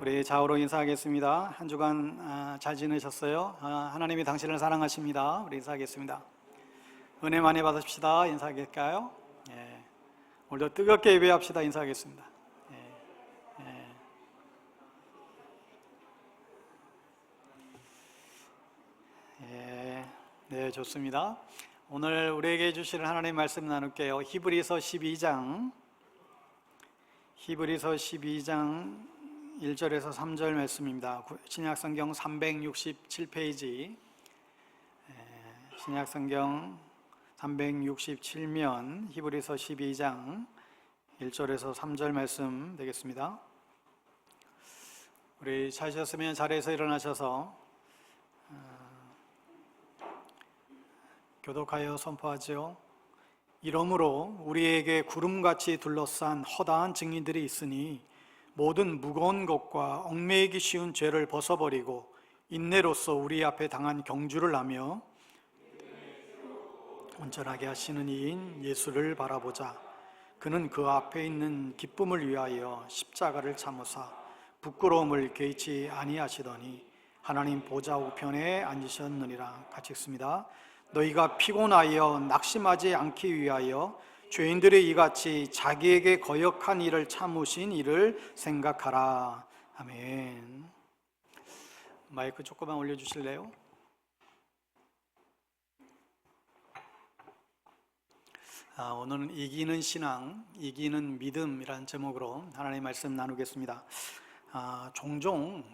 우리 좌우로 인사하겠습니다. 한 주간 잘 지내셨어요? 하나님이 당신을 사랑하십니다. 우리 인사하겠습니다. 은혜 많이 받으십시다. 인사하겠까요? 예. 오늘도 뜨겁게 예배합시다. 인사하겠습니다. 예. 예. 예. 네, 좋습니다. 오늘 우리에게 주시는 하나님 말씀 나눌게요. 히브리서 12장 1절에서 3절 말씀입니다. 신약성경 367페이지, 신약성경 367면 히브리서 12장 1절에서 3절 말씀 되겠습니다. 우리 찾으셨으면 자리에서 일어나셔서 교독하여 선포하지요. 이러므로 우리에게 구름같이 둘러싼 허다한 증인들이 있으니 모든 무거운 것과 얽매이기 쉬운 죄를 벗어버리고 인내로써 우리 앞에 당한 경주를 하며 온전하게 하시는 이인 예수를 바라보자. 그는 그 앞에 있는 기쁨을 위하여 십자가를 참으사 부끄러움을 개의치 아니하시더니 하나님 보좌 우편에 앉으셨느니라. 같이 읽습니다. 너희가 피곤하여 낙심하지 않기 위하여 죄인들이 이같이 자기에게 거역한 일을 참으신 이를 생각하라. 아멘. 마이크 조금만 올려주실래요? 오늘은 이기는 신앙, 이기는 믿음이라는 제목으로 하나님의 말씀 나누겠습니다. 종종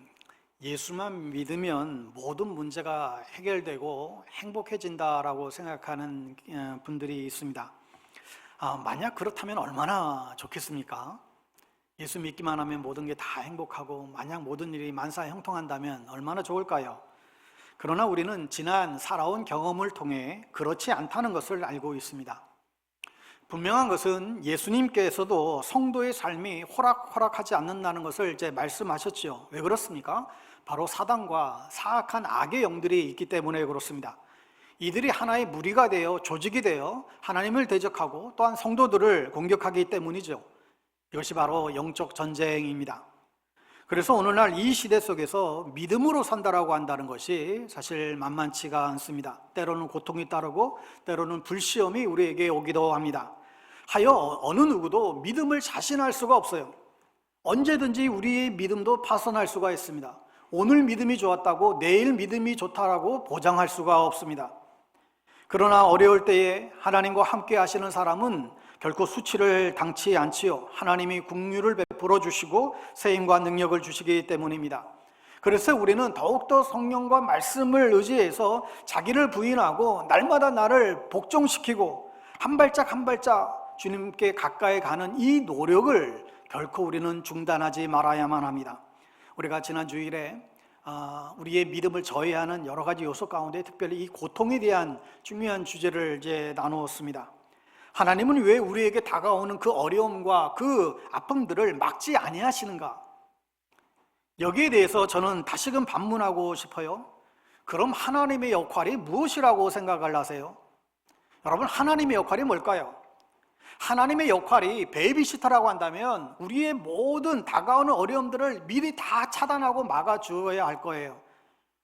예수만 믿으면 모든 문제가 해결되고 행복해진다라고 생각하는 분들이 있습니다. 만약 그렇다면 얼마나 좋겠습니까? 예수 믿기만 하면 모든 게 다 행복하고 만약 모든 일이 만사형통한다면 얼마나 좋을까요? 그러나 우리는 지난 살아온 경험을 통해 그렇지 않다는 것을 알고 있습니다. 분명한 것은 예수님께서도 성도의 삶이 호락호락하지 않는다는 것을 이제 말씀하셨죠. 왜 그렇습니까? 바로 사단과 사악한 악의 영들이 있기 때문에 그렇습니다. 이들이 하나의 무리가 되어 조직이 되어 하나님을 대적하고 또한 성도들을 공격하기 때문이죠. 이것이 바로 영적 전쟁입니다. 그래서 오늘날 이 시대 속에서 믿음으로 산다라고 한다는 것이 사실 만만치가 않습니다. 때로는 고통이 따르고 때로는 불시험이 우리에게 오기도 합니다. 하여 어느 누구도 믿음을 자신할 수가 없어요. 언제든지 우리의 믿음도 파손할 수가 있습니다. 오늘 믿음이 좋았다고 내일 믿음이 좋다라고 보장할 수가 없습니다. 그러나 어려울 때에 하나님과 함께 하시는 사람은 결코 수치를 당치 않지요. 하나님이 긍휼을 베풀어 주시고 세임과 능력을 주시기 때문입니다. 그래서 우리는 더욱더 성령과 말씀을 의지해서 자기를 부인하고 날마다 나를 복종시키고 한 발짝 한 발짝 주님께 가까이 가는 이 노력을 결코 우리는 중단하지 말아야만 합니다. 우리가 지난 주일에 우리의 믿음을 저해하는 여러 가지 요소 가운데 특별히 이 고통에 대한 중요한 주제를 이제 나누었습니다. 하나님은 왜 우리에게 다가오는 그 어려움과 그 아픔들을 막지 아니하시는가? 여기에 대해서 저는 다시금 반문하고 싶어요. 그럼 하나님의 역할이 무엇이라고 생각을 하세요? 여러분, 하나님의 역할이 뭘까요? 하나님의 역할이 베이비시터라고 한다면 우리의 모든 다가오는 어려움들을 미리 다 차단하고 막아주어야 할 거예요.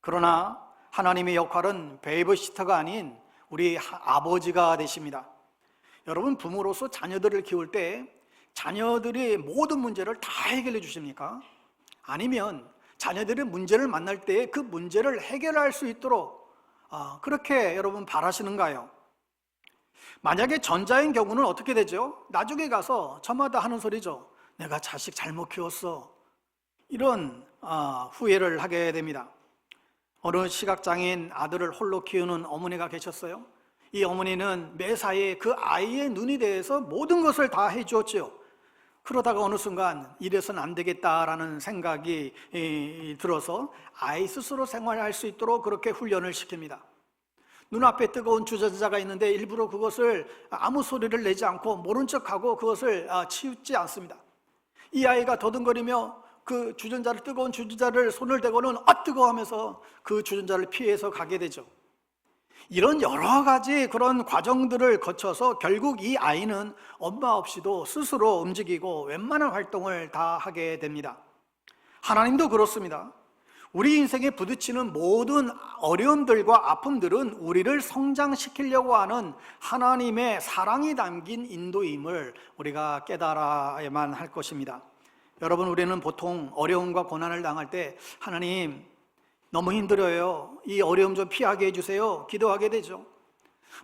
그러나 하나님의 역할은 베이비시터가 아닌 우리 아버지가 되십니다. 여러분, 부모로서 자녀들을 키울 때 자녀들의 모든 문제를 다 해결해 주십니까? 아니면 자녀들의 문제를 만날 때 그 문제를 해결할 수 있도록 그렇게 여러분 바라시는가요? 만약에 전자인 경우는 어떻게 되죠? 나중에 가서 저마다 하는 소리죠. 내가 자식 잘못 키웠어. 이런 후회를 하게 됩니다. 어느 시각장애인 아들을 홀로 키우는 어머니가 계셨어요. 이 어머니는 매사에 그 아이의 눈이 대해서 모든 것을 다 해주었죠. 그러다가 어느 순간 이래서는 안 되겠다라는 생각이 들어서 아이 스스로 생활할 수 있도록 그렇게 훈련을 시킵니다. 눈앞에 뜨거운 주전자가 있는데 일부러 그것을 아무 소리를 내지 않고 모른 척하고 그것을 치우지 않습니다. 이 아이가 더듬거리며 그 뜨거운 주전자를 손을 대고는 뜨거워 하면서 그 주전자를 피해서 가게 되죠. 이런 여러 가지 그런 과정들을 거쳐서 결국 이 아이는 엄마 없이도 스스로 움직이고 웬만한 활동을 다 하게 됩니다. 하나님도 그렇습니다. 우리 인생에 부딪히는 모든 어려움들과 아픔들은 우리를 성장시키려고 하는 하나님의 사랑이 담긴 인도임을 우리가 깨달아야만 할 것입니다. 여러분, 우리는 보통 어려움과 고난을 당할 때 하나님 너무 힘들어요, 이 어려움 좀 피하게 해주세요, 기도하게 되죠.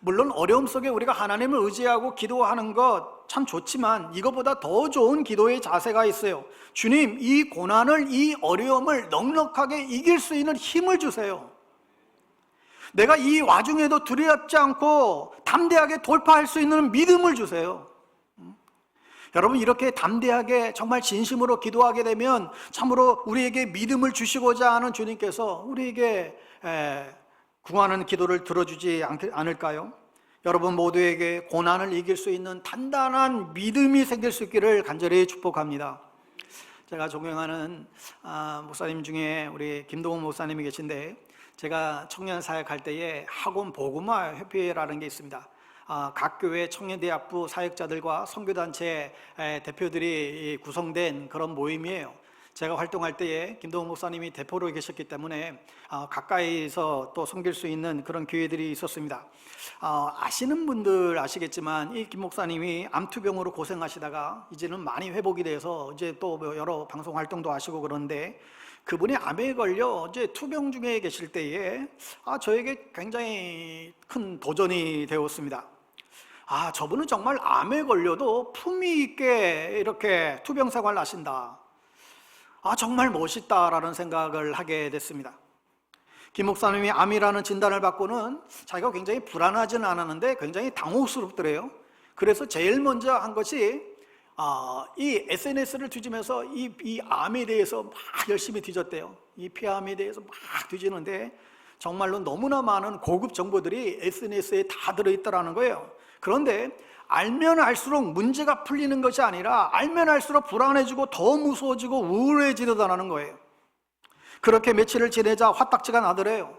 물론 어려움 속에 우리가 하나님을 의지하고 기도하는 것 참 좋지만 이것보다 더 좋은 기도의 자세가 있어요. 주님, 이 고난을, 이 어려움을 넉넉하게 이길 수 있는 힘을 주세요. 내가 이 와중에도 두렵지 않고 담대하게 돌파할 수 있는 믿음을 주세요. 여러분, 이렇게 담대하게 정말 진심으로 기도하게 되면 참으로 우리에게 믿음을 주시고자 하는 주님께서 우리에게 구하는 기도를 들어주지 않을까요? 여러분 모두에게 고난을 이길 수 있는 단단한 믿음이 생길 수 있기를 간절히 축복합니다. 제가 존경하는 목사님 중에 우리 김동훈 목사님이 계신데, 제가 청년 사역할 때에 학원 복음화 협회라는 게 있습니다. 각 교회 청년대학부 사역자들과 선교단체 대표들이 구성된 그런 모임이에요. 제가 활동할 때에 김동훈 목사님이 대표로 계셨기 때문에 가까이서 또 섬길 수 있는 그런 기회들이 있었습니다. 아시는 분들 아시겠지만 이 김 목사님이 암투병으로 고생하시다가 이제는 많이 회복이 돼서 이제 또 여러 방송 활동도 하시고 그런데, 그분이 암에 걸려 이제 투병 중에 계실 때에 저에게 굉장히 큰 도전이 되었습니다. 저분은 정말 암에 걸려도 품위 있게 이렇게 투병 생활을 하신다. 정말 멋있다라는 생각을 하게 됐습니다. 김 목사님이 암이라는 진단을 받고는 자기가 굉장히 불안하지는 않았는데 굉장히 당혹스럽더래요. 그래서 제일 먼저 한 것이 이 SNS를 뒤지면서 이 암에 대해서 막 열심히 뒤졌대요. 이 피암에 대해서 막 뒤지는데 정말로 너무나 많은 고급 정보들이 SNS에 다 들어있다라는 거예요. 그런데 알면 알수록 문제가 풀리는 것이 아니라 알면 알수록 불안해지고 더 무서워지고 우울해지더라는 거예요. 그렇게 며칠을 지내자 화딱지가 나더래요.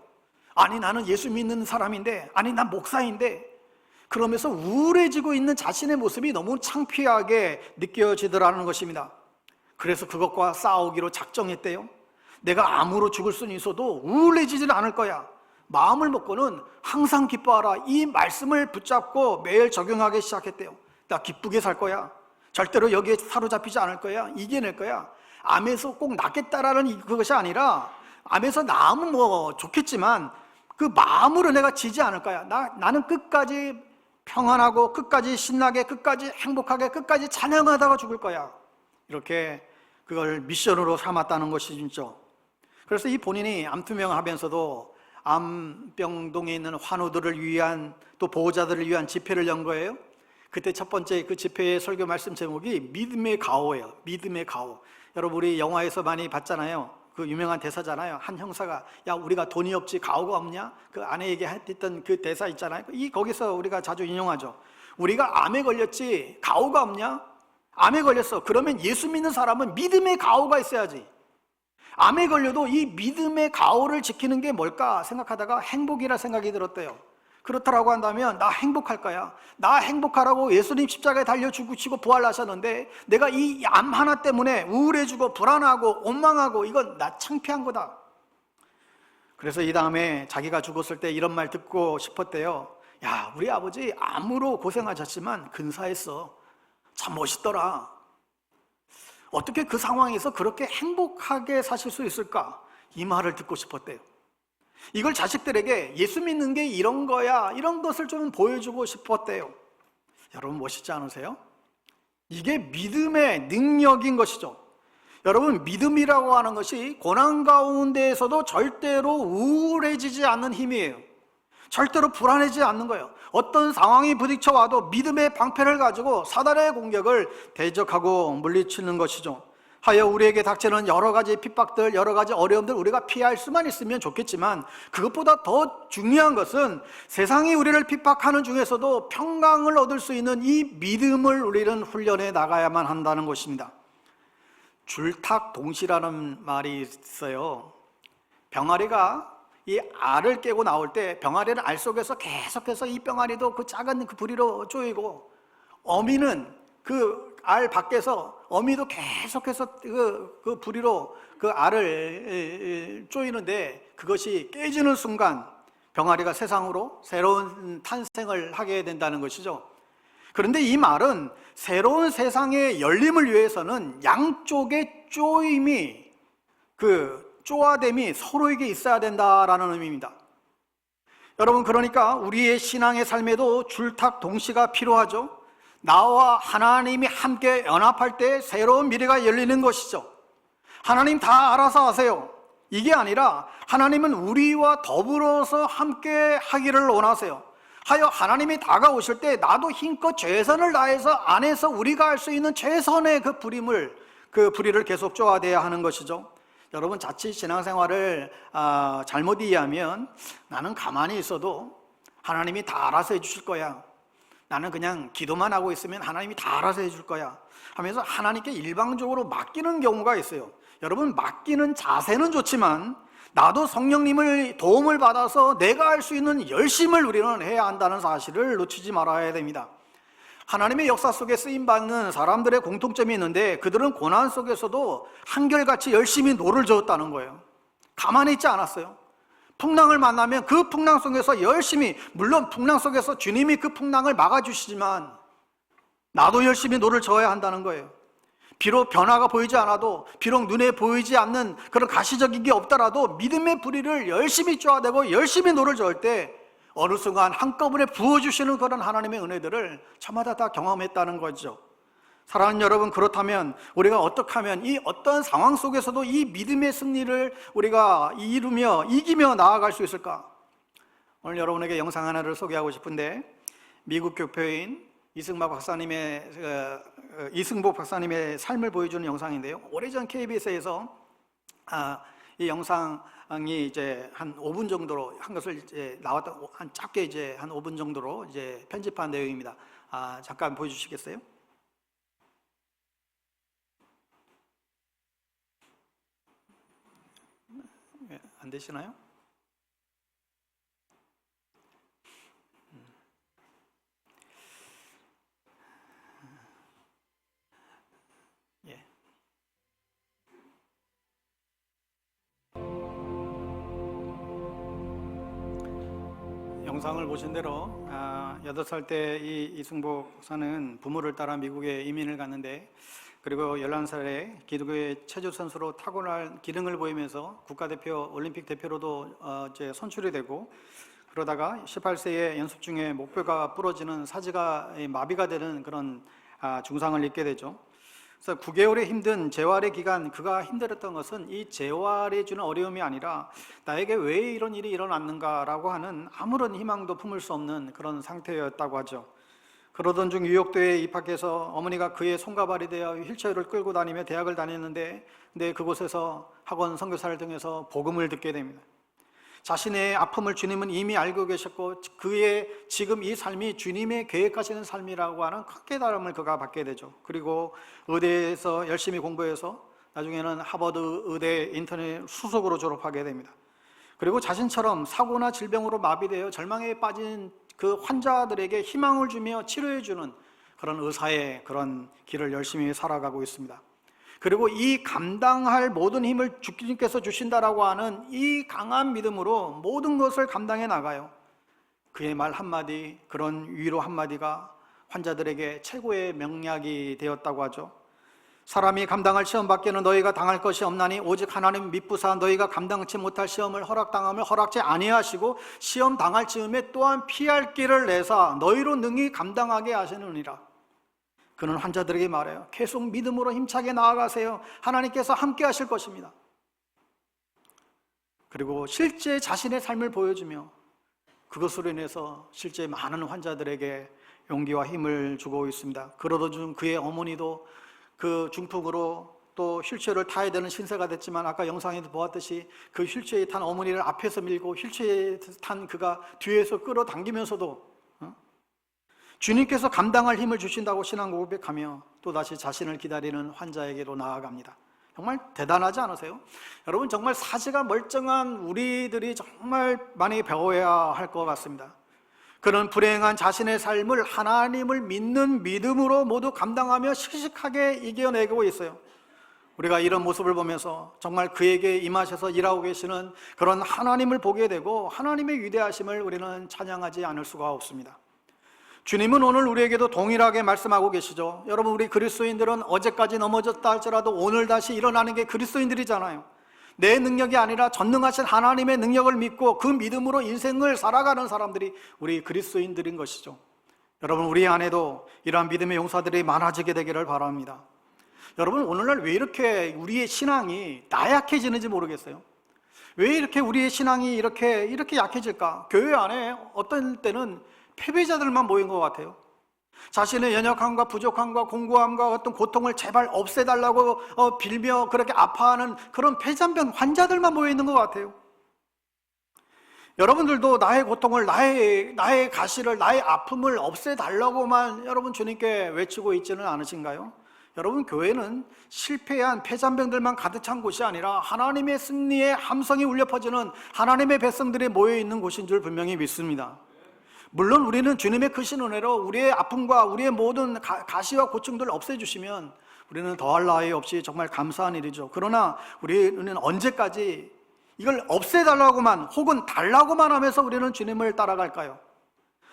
아니, 나는 예수 믿는 사람인데, 아니, 난 목사인데, 그러면서 우울해지고 있는 자신의 모습이 너무 창피하게 느껴지더라는 것입니다. 그래서 그것과 싸우기로 작정했대요. 내가 암으로 죽을 수는 있어도 우울해지지는 않을 거야. 마음을 먹고는 항상 기뻐하라, 이 말씀을 붙잡고 매일 적용하기 시작했대요. 나 기쁘게 살 거야. 절대로 여기에 사로잡히지 않을 거야. 이겨낼 거야. 암에서 꼭 낫겠다라는 그것이 아니라, 암에서 나으면 뭐 좋겠지만 그 마음으로 내가 지지 않을 거야. 나는 끝까지 평안하고 끝까지 신나게, 끝까지 행복하게, 끝까지 찬양하다가 죽을 거야. 이렇게 그걸 미션으로 삼았다는 것이죠. 그래서 이 본인이 암투명하면서도 암병동에 있는 환우들을 위한, 또 보호자들을 위한 집회를 연 거예요. 그때 첫 번째 그 집회의 설교 말씀 제목이 믿음의 가오예요. 믿음의 가오. 여러분, 우리 영화에서 많이 봤잖아요. 그 유명한 대사잖아요. 한 형사가, 야, 우리가 돈이 없지 가오가 없냐? 그 아내에게 했던 그 대사 있잖아요. 거기서 우리가 자주 인용하죠. 우리가 암에 걸렸지 가오가 없냐? 암에 걸렸어. 그러면 예수 믿는 사람은 믿음의 가오가 있어야지. 암에 걸려도 이 믿음의 가오를 지키는 게 뭘까 생각하다가 행복이라 생각이 들었대요. 그렇다라고 한다면 나 행복할 거야. 나 행복하라고 예수님 십자가에 달려 죽으시고 부활하셨는데 내가 이 암 하나 때문에 우울해지고 불안하고 원망하고 이건 나 창피한 거다. 그래서 이 다음에 자기가 죽었을 때 이런 말 듣고 싶었대요. 야, 우리 아버지 암으로 고생하셨지만 근사했어. 참 멋있더라. 어떻게 그 상황에서 그렇게 행복하게 사실 수 있을까? 이 말을 듣고 싶었대요. 이걸 자식들에게 예수 믿는 게 이런 거야, 이런 것을 좀 보여주고 싶었대요. 여러분, 멋있지 않으세요? 이게 믿음의 능력인 것이죠. 여러분, 믿음이라고 하는 것이 고난 가운데에서도 절대로 우울해지지 않는 힘이에요. 절대로 불안해지지 않는 거예요. 어떤 상황이 부딪혀와도 믿음의 방패를 가지고 사단의 공격을 대적하고 물리치는 것이죠. 하여 우리에게 닥치는 여러 가지 핍박들, 여러 가지 어려움들 우리가 피할 수만 있으면 좋겠지만, 그것보다 더 중요한 것은 세상이 우리를 핍박하는 중에서도 평강을 얻을 수 있는 이 믿음을 우리는 훈련해 나가야만 한다는 것입니다. 줄탁동시라는 말이 있어요. 병아리가 이 알을 깨고 나올 때 병아리는 알 속에서 계속해서 이 병아리도 그 작은 그 부리로 쪼이고, 어미는 그 알 밖에서 어미도 계속해서 그 부리로 그 알을 쪼이는데 그것이 깨지는 순간 병아리가 세상으로 새로운 탄생을 하게 된다는 것이죠. 그런데 이 말은 새로운 세상의 열림을 위해서는 양쪽의 쪼임이, 그 쪼아됨이 서로에게 있어야 된다라는 의미입니다. 여러분, 그러니까 우리의 신앙의 삶에도 줄탁 동시가 필요하죠. 나와 하나님이 함께 연합할 때 새로운 미래가 열리는 것이죠. 하나님 다 알아서 하세요, 이게 아니라 하나님은 우리와 더불어서 함께 하기를 원하세요. 하여 하나님이 다가오실 때 나도 힘껏 최선을 다해서 안에서 우리가 할 수 있는 최선의 그 부리를 계속 쪼아대야 하는 것이죠. 여러분, 자칫 신앙생활을 잘못 이해하면 나는 가만히 있어도 하나님이 다 알아서 해주실 거야, 나는 그냥 기도만 하고 있으면 하나님이 다 알아서 해줄 거야 하면서 하나님께 일방적으로 맡기는 경우가 있어요. 여러분, 맡기는 자세는 좋지만 나도 성령님을 도움을 받아서 내가 할 수 있는 열심을 우리는 해야 한다는 사실을 놓치지 말아야 됩니다. 하나님의 역사 속에 쓰임받는 사람들의 공통점이 있는데 그들은 고난 속에서도 한결같이 열심히 노를 저었다는 거예요. 가만히 있지 않았어요. 풍랑을 만나면 그 풍랑 속에서 열심히, 물론 풍랑 속에서 주님이 그 풍랑을 막아주시지만 나도 열심히 노를 저어야 한다는 거예요. 비록 변화가 보이지 않아도, 비록 눈에 보이지 않는 그런 가시적인 게 없더라도 믿음의 부리를 열심히 쪼아대고 열심히 노를 저을 때 어느 순간 한꺼번에 부어주시는 그런 하나님의 은혜들을 저마다 다 경험했다는 거죠. 사랑하는 여러분, 그렇다면 우리가 어떻게 하면 이 어떤 상황 속에서도 이 믿음의 승리를 우리가 이기며 나아갈 수 있을까? 오늘 여러분에게 영상 하나를 소개하고 싶은데, 미국 교포인 이승복 박사님의 삶을 보여주는 영상인데요. 오래전 KBS에서 이 영상이 이제 한 5분 정도로 한 것을 이제 나왔던, 한 짧게 이제 한 5분 정도로 이제 편집한 내용입니다. 잠깐 보여주시겠어요? 안 되시나요? 예. 영상을 보신 대로 8살 때 이 이승복 목사는 부모를 따라 미국에 이민을 갔는데, 그리고 11살에 기독교의 체조 선수로 탁월한 기능을 보이면서 국가대표, 올림픽 대표로도 이제 선출이 되고, 그러다가 18세에 연습 중에 목뼈가 부러지는 사지가 마비가 되는 그런 중상을 입게 되죠. 그래서 9개월의 힘든 재활의 기간, 그가 힘들었던 것은 이 재활이 주는 어려움이 아니라 나에게 왜 이런 일이 일어났는가라고 하는 아무런 희망도 품을 수 없는 그런 상태였다고 하죠. 그러던 중 유역대에 입학해서 어머니가 그의 손과 발이 되어 휠체어를 끌고 다니며 대학을 다녔는데, 근데 그곳에서 학원 선교사를 통해서 복음을 듣게 됩니다. 자신의 아픔을 주님은 이미 알고 계셨고 그의 지금 이 삶이 주님의 계획하시는 삶이라고 하는 큰 깨달음을 그가 받게 되죠. 그리고 의대에서 열심히 공부해서 나중에는 하버드 의대 인턴의 수석으로 졸업하게 됩니다. 그리고 자신처럼 사고나 질병으로 마비되어 절망에 빠진 그 환자들에게 희망을 주며 치료해주는 그런 의사의 그런 길을 열심히 살아가고 있습니다. 그리고 이 감당할 모든 힘을 주님께서 주신다라고 하는 이 강한 믿음으로 모든 것을 감당해 나가요. 그의 말 한마디, 그런 위로 한마디가 환자들에게 최고의 명약이 되었다고 하죠. 사람이 감당할 시험 밖에는 너희가 당할 것이 없나니 오직 하나님 믿부사 너희가 감당치 못할 시험을 허락당함을 허락지 아니하시고 시험 당할 즈음에 또한 피할 길을 내사 너희로 능히 감당하게 하시느니라. 그는 환자들에게 말해요. 계속 믿음으로 힘차게 나아가세요. 하나님께서 함께 하실 것입니다. 그리고 실제 자신의 삶을 보여주며 그것으로 인해서 실제 많은 환자들에게 용기와 힘을 주고 있습니다. 그러던 중 그의 어머니도 그 중풍으로 또 휠체어를 타야 되는 신세가 됐지만, 아까 영상에도 보았듯이 그 휠체어에 탄 어머니를 앞에서 밀고 휠체어에 탄 그가 뒤에서 끌어당기면서도 주님께서 감당할 힘을 주신다고 신앙 고백하며 또다시 자신을 기다리는 환자에게로 나아갑니다. 정말 대단하지 않으세요? 여러분, 정말 사지가 멀쩡한 우리들이 정말 많이 배워야 할 것 같습니다. 그런 불행한 자신의 삶을 하나님을 믿는 믿음으로 모두 감당하며 씩씩하게 이겨내고 있어요. 우리가 이런 모습을 보면서 정말 그에게 임하셔서 일하고 계시는 그런 하나님을 보게 되고 하나님의 위대하심을 우리는 찬양하지 않을 수가 없습니다. 주님은 오늘 우리에게도 동일하게 말씀하고 계시죠. 여러분, 우리 그리스도인들은 어제까지 넘어졌다 할지라도 오늘 다시 일어나는 게 그리스도인들이잖아요. 내 능력이 아니라 전능하신 하나님의 능력을 믿고 그 믿음으로 인생을 살아가는 사람들이 우리 그리스도인들인 것이죠. 여러분, 우리 안에도 이러한 믿음의 용사들이 많아지게 되기를 바랍니다. 여러분, 오늘날 왜 이렇게 우리의 신앙이 나약해지는지 모르겠어요. 왜 이렇게 우리의 신앙이 이렇게 약해질까? 교회 안에 어떤 때는 패배자들만 모인 것 같아요. 자신의 연약함과 부족함과 공고함과 어떤 고통을 제발 없애달라고 빌며 그렇게 아파하는 그런 폐잔병 환자들만 모여 있는 것 같아요. 여러분들도 나의 고통을, 나의 가시를, 나의 아픔을 없애달라고만 여러분 주님께 외치고 있지는 않으신가요? 여러분, 교회는 실패한 폐잔병들만 가득 찬 곳이 아니라 하나님의 승리의 함성이 울려 퍼지는 하나님의 백성들이 모여 있는 곳인 줄 분명히 믿습니다. 물론 우리는 주님의 크신 은혜로 우리의 아픔과 우리의 모든 가시와 고충들을 없애주시면 우리는 더할 나위 없이 정말 감사한 일이죠. 그러나 우리는 언제까지 이걸 없애달라고만 혹은 달라고만 하면서 우리는 주님을 따라갈까요?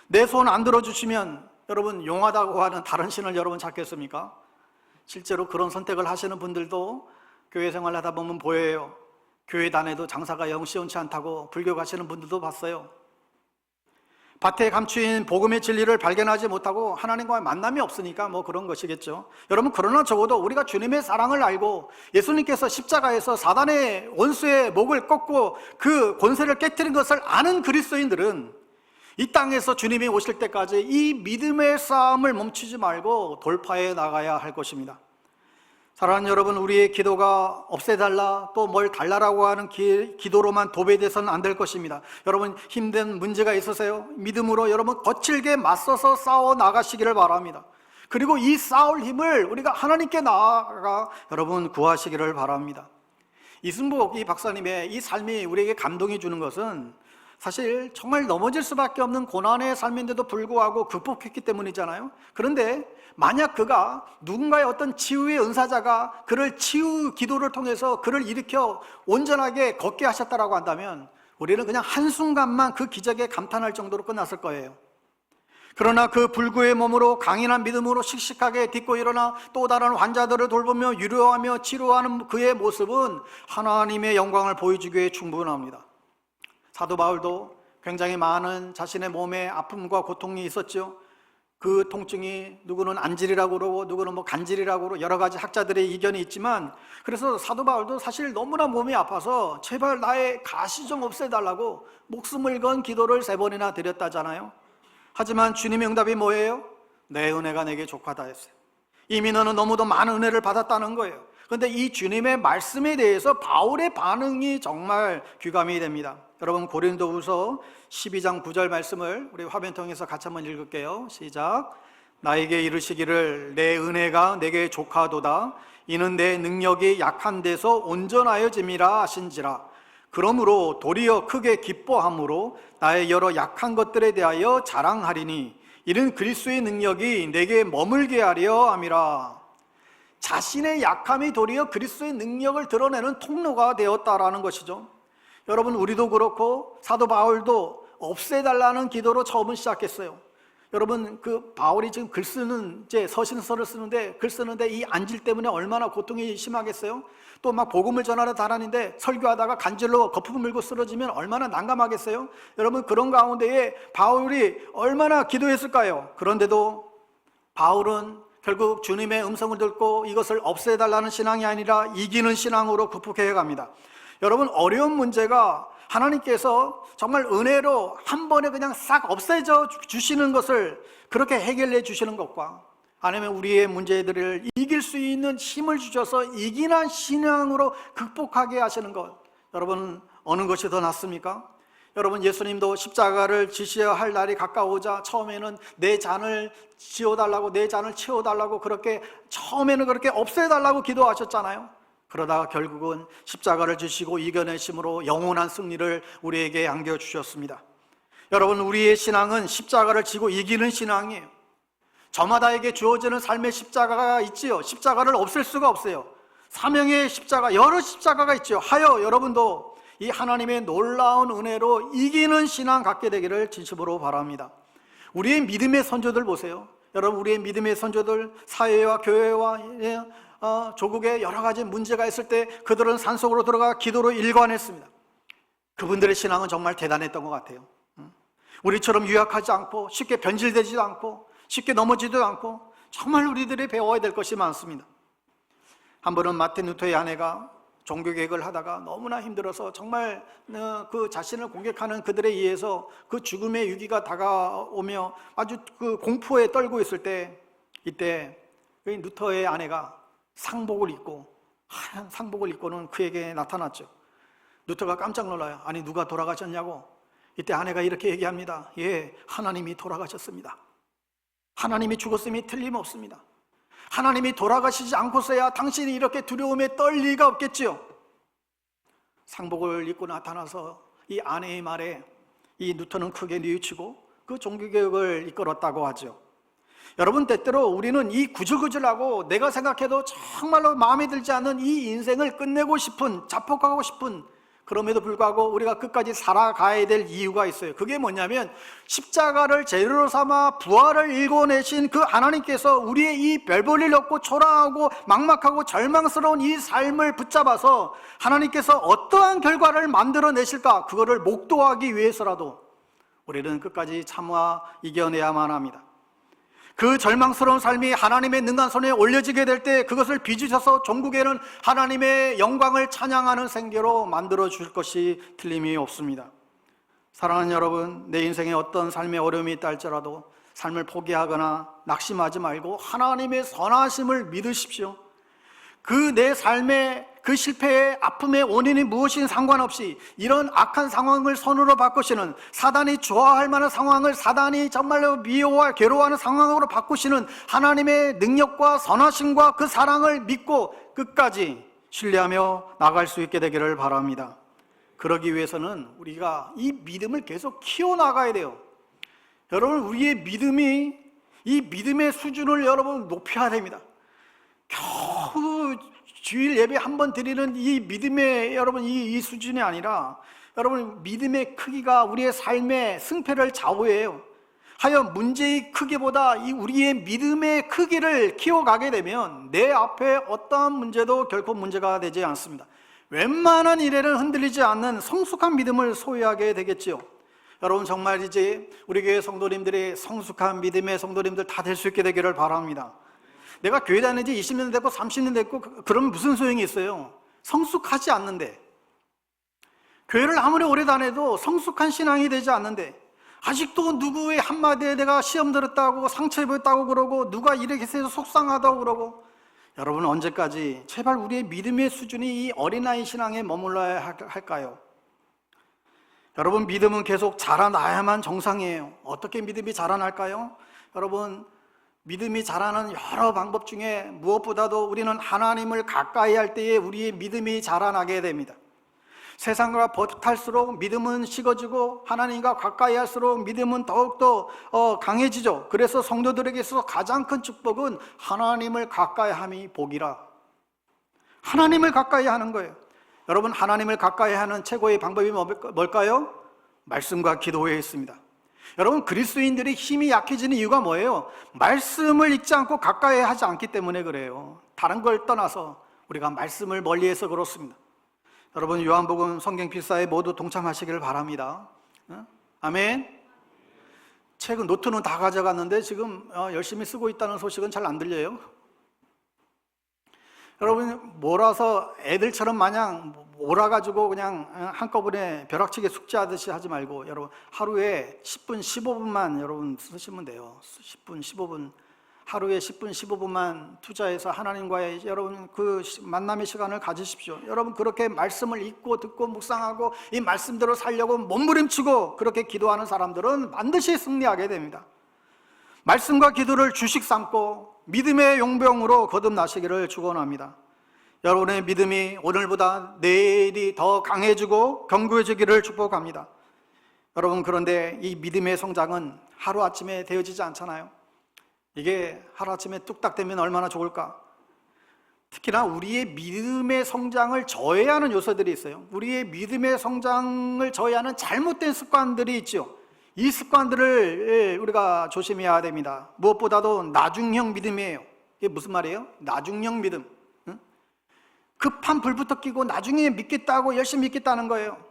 내 손 안 들어주시면 여러분 용하다고 하는 다른 신을 여러분 찾겠습니까? 실제로 그런 선택을 하시는 분들도 교회 생활을 하다 보면 보여요. 교회 다녀도 장사가 영 시원치 않다고 불교 가시는 분들도 봤어요. 밭에 감추인 복음의 진리를 발견하지 못하고 하나님과의 만남이 없으니까 뭐 그런 것이겠죠. 여러분, 그러나 적어도 우리가 주님의 사랑을 알고 예수님께서 십자가에서 사단의 원수의 목을 꺾고 그 권세를 깨뜨린 것을 아는 그리스도인들은 이 땅에서 주님이 오실 때까지 이 믿음의 싸움을 멈추지 말고 돌파해 나가야 할 것입니다. 사랑하는 여러분, 우리의 기도가 없애달라 또 뭘 달라라고 하는 기도로만 도배돼서는 안 될 것입니다. 여러분, 힘든 문제가 있으세요? 믿음으로 여러분 거칠게 맞서서 싸워 나가시기를 바랍니다. 그리고 이 싸울 힘을 우리가 하나님께 나아가 여러분 구하시기를 바랍니다. 이승복 이 박사님의 이 삶이 우리에게 감동이 주는 것은 사실 정말 넘어질 수밖에 없는 고난의 삶인데도 불구하고 극복했기 때문이잖아요. 그런데 만약 그가 누군가의 어떤 치유의 은사자가 그를 치유 기도를 통해서 그를 일으켜 온전하게 걷게 하셨다라고 한다면 우리는 그냥 한순간만 그 기적에 감탄할 정도로 끝났을 거예요. 그러나 그 불구의 몸으로 강인한 믿음으로 씩씩하게 딛고 일어나 또 다른 환자들을 돌보며 위로하며 치료하는 그의 모습은 하나님의 영광을 보여주기에 충분합니다. 사도 바울도 굉장히 많은 자신의 몸에 아픔과 고통이 있었죠. 그 통증이 누구는 안질이라고 그러고 누구는 뭐 간질이라고 그러고 여러 가지 학자들의 의견이 있지만, 그래서 사도 바울도 사실 너무나 몸이 아파서 제발 나의 가시 좀 없애달라고 목숨을 건 기도를 3번이나 드렸다잖아요. 하지만 주님의 응답이 뭐예요? 내 은혜가 내게 족하다 했어요. 이미 너는 너무도 많은 은혜를 받았다는 거예요. 그런데 이 주님의 말씀에 대해서 바울의 반응이 정말 귀감이 됩니다. 여러분, 고린도후서 12장 9절 말씀을 우리 화면 통해서 같이 한번 읽을게요. 시작. 나에게 이르시기를 내 은혜가 내게 족하도다. 이는 내 능력이 약한 데서 온전하여짐이라 하신지라. 그러므로 도리어 크게 기뻐함으로 나의 여러 약한 것들에 대하여 자랑하리니 이는 그리스도의 능력이 내게 머물게 하려 함이라. 자신의 약함이 도리어 그리스도의 능력을 드러내는 통로가 되었다라는 것이죠. 여러분, 우리도 그렇고 사도 바울도 없애달라는 기도로 처음은 시작했어요. 여러분, 그 바울이 지금 글 쓰는 이제 서신서를 쓰는데 글 쓰는데 이 안질 때문에 얼마나 고통이 심하겠어요? 또 막 복음을 전하러 다니는데 설교하다가 간질로 거품 물고 쓰러지면 얼마나 난감하겠어요? 여러분, 그런 가운데에 바울이 얼마나 기도했을까요? 그런데도 바울은 결국 주님의 음성을 듣고 이것을 없애달라는 신앙이 아니라 이기는 신앙으로 극복해 갑니다. 여러분, 어려운 문제가 하나님께서 정말 은혜로 한 번에 그냥 싹 없애져 주시는 것을 그렇게 해결해 주시는 것과 아니면 우리의 문제들을 이길 수 있는 힘을 주셔서 이기는 신앙으로 극복하게 하시는 것, 여러분 어느 것이 더 낫습니까? 여러분, 예수님도 십자가를 지셔야 할 날이 가까우자 처음에는 내 잔을 지어달라고, 내 잔을 채워달라고 그렇게 처음에는 그렇게 없애달라고 기도하셨잖아요. 그러다가 결국은 십자가를 지시고 이겨내심으로 영원한 승리를 우리에게 안겨주셨습니다. 여러분, 우리의 신앙은 십자가를 지고 이기는 신앙이에요. 저마다에게 주어지는 삶의 십자가가 있지요. 십자가를 없앨 수가 없어요. 사명의 십자가, 여러 십자가가 있죠. 하여 여러분도 이 하나님의 놀라운 은혜로 이기는 신앙 갖게 되기를 진심으로 바랍니다. 우리의 믿음의 선조들 보세요. 여러분, 우리의 믿음의 선조들, 사회와 교회와 조국에 여러 가지 문제가 있을 때 그들은 산속으로 들어가 기도로 일관했습니다. 그분들의 신앙은 정말 대단했던 것 같아요. 우리처럼 유약하지 않고 쉽게 변질되지도 않고 쉽게 넘어지도 않고 정말 우리들이 배워야 될 것이 많습니다. 한 번은 마틴 루터의 아내가 종교개혁을 하다가 너무나 힘들어서 정말 그 자신을 공격하는 그들에 의해서 그 죽음의 위기가 다가오며 아주 그 공포에 떨고 있을 때, 이때 루터의 아내가 상복을 입고, 하얀 상복을 입고는 그에게 나타났죠. 루터가 깜짝 놀라요. 아니, 누가 돌아가셨냐고. 이때 아내가 이렇게 얘기합니다. 예, 하나님이 돌아가셨습니다. 하나님이 죽었음이 틀림없습니다. 하나님이 돌아가시지 않고서야 당신이 이렇게 두려움에 떨 리가 없겠지요. 상복을 입고 나타나서 이 아내의 말에 이 루터는 크게 뉘우치고 그 종교개혁을 이끌었다고 하죠. 여러분, 때때로 우리는 이 구질구질하고 내가 생각해도 정말로 마음에 들지 않는 이 인생을 끝내고 싶은, 자폭하고 싶은, 그럼에도 불구하고 우리가 끝까지 살아가야 될 이유가 있어요. 그게 뭐냐면 십자가를 재료로 삼아 부활을 일궈내신 그 하나님께서 우리의 이 별볼일 없고 초라하고 막막하고 절망스러운 이 삶을 붙잡아서 하나님께서 어떠한 결과를 만들어내실까, 그거를 목도하기 위해서라도 우리는 끝까지 참아 이겨내야만 합니다. 그 절망스러운 삶이 하나님의 능한 손에 올려지게 될 때 그것을 빚으셔서 종국에는 하나님의 영광을 찬양하는 생계로 만들어 줄 것이 틀림이 없습니다. 사랑하는 여러분, 내 인생에 어떤 삶의 어려움이 있다 할지라도 삶을 포기하거나 낙심하지 말고 하나님의 선하심을 믿으십시오. 그 내 삶의 그 실패의 아픔의 원인이 무엇인 상관없이 이런 악한 상황을 선으로 바꾸시는, 사단이 좋아할 만한 상황을 사단이 정말로 미워할, 괴로워하는 상황으로 바꾸시는 하나님의 능력과 선하심과 그 사랑을 믿고 끝까지 신뢰하며 나갈 수 있게 되기를 바랍니다. 그러기 위해서는 우리가 이 믿음을 계속 키워나가야 돼요. 여러분, 우리의 믿음이, 이 믿음의 수준을 여러분 높여야 됩니다. 겨우 주일 예배 한 번 드리는 이 믿음의 여러분 이 수준이 아니라, 여러분, 믿음의 크기가 우리의 삶의 승패를 좌우해요. 하여 문제의 크기보다 이 우리의 믿음의 크기를 키워가게 되면 내 앞에 어떠한 문제도 결코 문제가 되지 않습니다. 웬만한 일에는 흔들리지 않는 성숙한 믿음을 소유하게 되겠지요. 여러분, 정말 이제 우리 교회 성도님들이 성숙한 믿음의 성도님들 다 될 수 있게 되기를 바랍니다. 내가 교회 다닌 지 20년 됐고 30년 됐고 그러면 무슨 소용이 있어요? 성숙하지 않는데, 교회를 아무리 오래 다녀도 성숙한 신앙이 되지 않는데, 아직도 누구의 한마디에 내가 시험 들었다고 상처입었다고 그러고 누가 이렇게 해서 속상하다고 그러고, 여러분, 언제까지 제발 우리의 믿음의 수준이 이 어린아이 신앙에 머물러야 할까요? 여러분, 믿음은 계속 자라나야만 정상이에요. 어떻게 믿음이 자라날까요? 여러분, 믿음이 자라는 여러 방법 중에 무엇보다도 우리는 하나님을 가까이 할 때에 우리의 믿음이 자라나게 됩니다. 세상과 버탈수록 믿음은 식어지고 하나님과 가까이 할수록 믿음은 더욱더 강해지죠. 그래서 성도들에게 있어서 가장 큰 축복은 하나님을 가까이 함이 복이라. 하나님을 가까이 하는 거예요. 여러분, 하나님을 가까이 하는 최고의 방법이 뭘까요? 말씀과 기도에 있습니다. 여러분, 그리스도인들이 힘이 약해지는 이유가 뭐예요? 말씀을 읽지 않고 가까이 하지 않기 때문에 그래요. 다른 걸 떠나서 우리가 말씀을 멀리해서 그렇습니다. 여러분, 요한복음 성경 필사에 모두 동참하시기를 바랍니다. 아멘. 책은 노트는 다 가져갔는데 지금 열심히 쓰고 있다는 소식은 잘 안 들려요. 여러분, 몰아서 애들처럼 마냥 몰아가지고 그냥 한꺼번에 벼락치기 숙제하듯이 하지 말고, 여러분, 하루에 10분, 15분만 여러분 쓰시면 돼요. 10분, 15분. 하루에 10분, 15분만 투자해서 하나님과의 여러분 그 만남의 시간을 가지십시오. 여러분, 그렇게 말씀을 읽고 듣고 묵상하고 이 말씀대로 살려고 몸부림치고 그렇게 기도하는 사람들은 반드시 승리하게 됩니다. 말씀과 기도를 주식 삼고 믿음의 용병으로 거듭나시기를 축원합니다. 여러분의 믿음이 오늘보다 내일이 더 강해지고 견고해지기를 축복합니다. 여러분, 그런데 이 믿음의 성장은 하루아침에 되어지지 않잖아요. 이게 하루아침에 뚝딱 되면 얼마나 좋을까? 특히나 우리의 믿음의 성장을 저해하는 요소들이 있어요. 우리의 믿음의 성장을 저해하는 잘못된 습관들이 있죠. 이 습관들을 우리가 조심해야 됩니다. 무엇보다도 나중형 믿음이에요. 이게 무슨 말이에요? 나중형 믿음. 급한 불부터 끼고 나중에 믿겠다고 열심히 믿겠다는 거예요.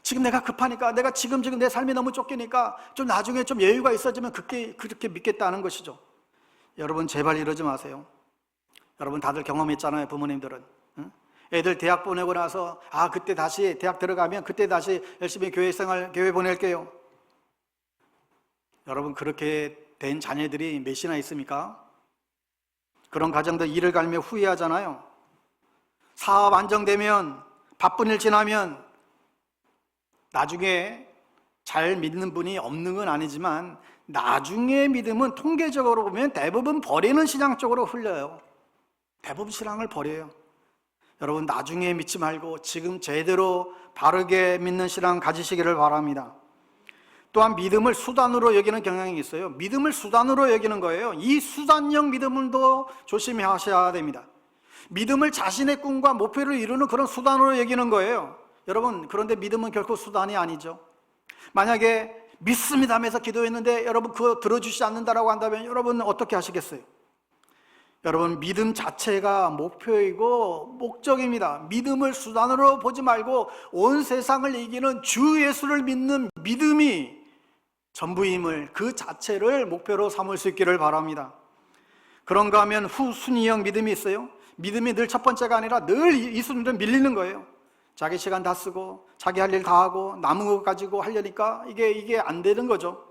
지금 내가 급하니까, 내가 지금 내 삶이 너무 쫓기니까 좀 나중에 좀 여유가 있어지면 그렇게 믿겠다는 것이죠. 여러분, 제발 이러지 마세요. 여러분 다들 경험했잖아요. 부모님들은 애들 대학 보내고 나서 그때 다시 대학 들어가면 그때 다시 열심히 교회 보낼게요. 여러분, 그렇게 된 자녀들이 몇이나 있습니까? 그런 가정들 이를 갈며 후회하잖아요. 사업 안정되면, 바쁜 일 지나면 나중에 잘 믿는 분이 없는 건 아니지만 나중에 믿음은 통계적으로 보면 대부분 버리는 신앙 쪽으로 흘려요. 대부분 신앙을 버려요. 여러분, 나중에 믿지 말고 지금 제대로 바르게 믿는 신앙 가지시기를 바랍니다. 또한 믿음을 수단으로 여기는 경향이 있어요. 믿음을 수단으로 여기는 거예요. 이 수단형 믿음도 조심하셔야 됩니다. 믿음을 자신의 꿈과 목표를 이루는 그런 수단으로 여기는 거예요. 여러분, 그런데 믿음은 결코 수단이 아니죠. 만약에 믿습니다 하면서 기도했는데 여러분 그거 들어주시지 않는다라고 한다면 여러분 어떻게 하시겠어요? 여러분, 믿음 자체가 목표이고 목적입니다. 믿음을 수단으로 보지 말고 온 세상을 이기는 주 예수를 믿는 믿음이 전부임을, 그 자체를 목표로 삼을 수 있기를 바랍니다. 그런가 하면 후순위형 믿음이 있어요. 믿음이 늘 첫 번째가 아니라 늘 이 순위로 밀리는 거예요. 자기 시간 다 쓰고 자기 할 일 다 하고 남은 거 가지고 하려니까 이게 안 되는 거죠.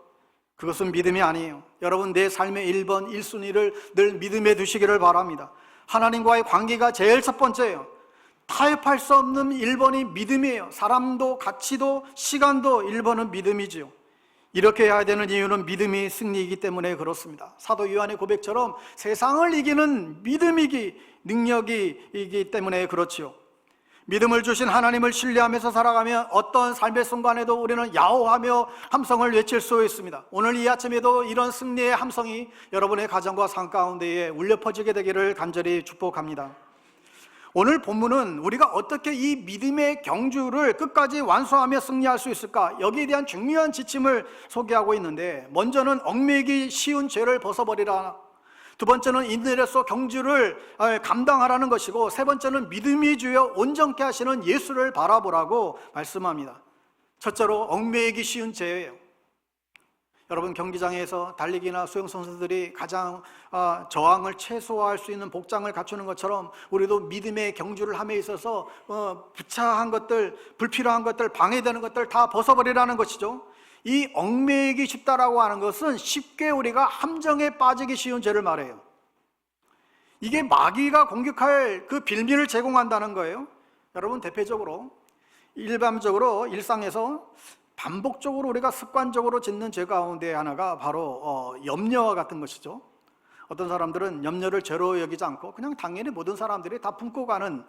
그것은 믿음이 아니에요. 여러분, 내 삶의 1번 1순위를 늘 믿음에 두시기를 바랍니다. 하나님과의 관계가 제일 첫 번째예요. 타협할 수 없는 1번이 믿음이에요. 사람도 가치도 시간도 1번은 믿음이지요. 이렇게 해야 되는 이유는 믿음이 승리이기 때문에 그렇습니다. 사도 요한의 고백처럼 세상을 이기는 능력이기 때문에 그렇지요. 믿음을 주신 하나님을 신뢰하면서 살아가면 어떤 삶의 순간에도 우리는 야호하며 함성을 외칠 수 있습니다. 오늘 이 아침에도 이런 승리의 함성이 여러분의 가정과 삶 가운데에 울려 퍼지게 되기를 간절히 축복합니다. 오늘 본문은 우리가 어떻게 이 믿음의 경주를 끝까지 완수하며 승리할 수 있을까? 여기에 대한 중요한 지침을 소개하고 있는데, 먼저는 얽매이기 쉬운 죄를 벗어버리라. 두 번째는 인내로서 경주를 감당하라는 것이고, 세 번째는 믿음이 주여 온전케 하시는 예수를 바라보라고 말씀합니다. 첫째로 얽매이기 쉬운 죄예요. 여러분, 경기장에서 달리기나 수영 선수들이 가장 저항을 최소화할 수 있는 복장을 갖추는 것처럼 우리도 믿음의 경주를 함에 있어서 부차한 것들, 불필요한 것들, 방해되는 것들 다 벗어버리라는 것이죠. 이 얽매이기 쉽다라고 하는 것은 쉽게 우리가 함정에 빠지기 쉬운 죄를 말해요. 이게 마귀가 공격할 그 빌미를 제공한다는 거예요. 여러분, 대표적으로 일반적으로 일상에서 반복적으로 우리가 습관적으로 짓는 죄 가운데 하나가 바로 염려와 같은 것이죠. 어떤 사람들은 염려를 죄로 여기지 않고 그냥 당연히 모든 사람들이 다 품고 가는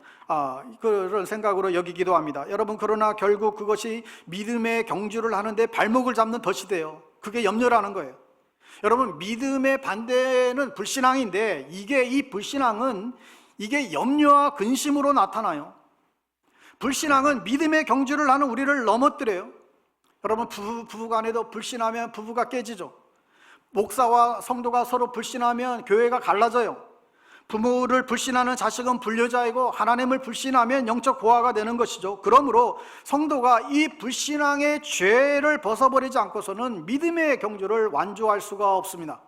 그런 생각으로 여기기도 합니다. 여러분, 그러나 결국 그것이 믿음의 경주를 하는데 발목을 잡는 덫이 돼요. 그게 염려라는 거예요. 여러분, 믿음의 반대는 불신앙인데 이 불신앙은 이게 염려와 근심으로 나타나요. 불신앙은 믿음의 경주를 하는 우리를 넘어뜨려요. 여러분, 부부간에도 불신하면 부부가 깨지죠. 목사와 성도가 서로 불신하면 교회가 갈라져요. 부모를 불신하는 자식은 불효자이고 하나님을 불신하면 영적 고아가 되는 것이죠. 그러므로 성도가 이 불신앙의 죄를 벗어버리지 않고서는 믿음의 경주를 완주할 수가 없습니다.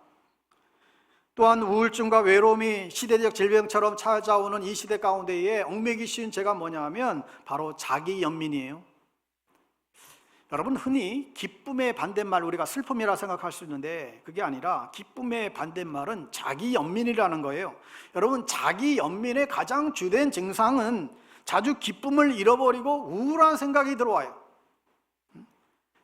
또한 우울증과 외로움이 시대적 질병처럼 찾아오는 이 시대 가운데에 얽매이기 쉬운 죄가 뭐냐 하면 바로 자기 연민이에요. 여러분, 흔히 기쁨의 반대말 우리가 슬픔이라 생각할 수 있는데 그게 아니라 기쁨의 반대말은 자기 연민이라는 거예요. 여러분, 자기 연민의 가장 주된 증상은 자주 기쁨을 잃어버리고 우울한 생각이 들어와요.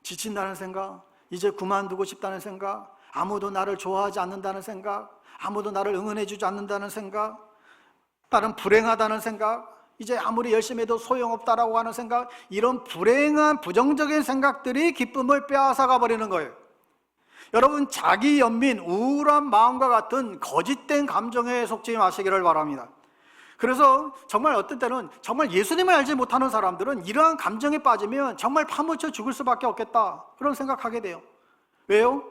지친다는 생각, 이제 그만두고 싶다는 생각, 아무도 나를 좋아하지 않는다는 생각, 아무도 나를 응원해주지 않는다는 생각, 나는 불행하다는 생각, 이제 아무리 열심히 해도 소용없다라고 하는 생각, 이런 불행한 부정적인 생각들이 기쁨을 빼앗아가 버리는 거예요. 여러분, 자기 연민, 우울한 마음과 같은 거짓된 감정에 속지 마시기를 바랍니다. 그래서 정말 어떤 때는 정말 예수님을 알지 못하는 사람들은 이러한 감정에 빠지면 정말 파묻혀 죽을 수밖에 없겠다, 그런 생각하게 돼요. 왜요?